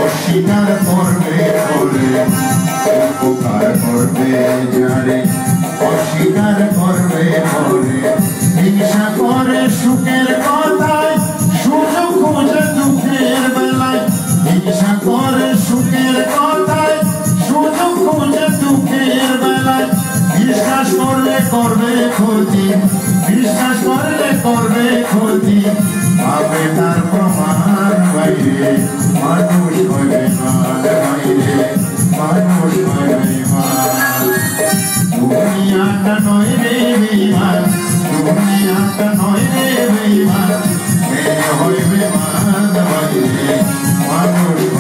অস্বীকার করবে বলে উপকার করবে যারে অস্বীকার করবে বলে হিংসা করে সুখের কথায় সুযোগ খোঁজে দুঃখের বেলায় হিংসা করে সুখের কথায় সুযোগ খোঁজে দুঃখের বেলায় বিশ্বাস করলে করবে ক্ষতি বিশ্বাস করলে করবে ক্ষতি পাবে তার প্রমাণ বাইরে মানুষ হবে মান বাইরে মানুষ হবে মান দুনিয়াটা নয় রে বেঈমান দুনিয়াটা নয় রে বেঈমান হইবে মান বাইরে মানুষ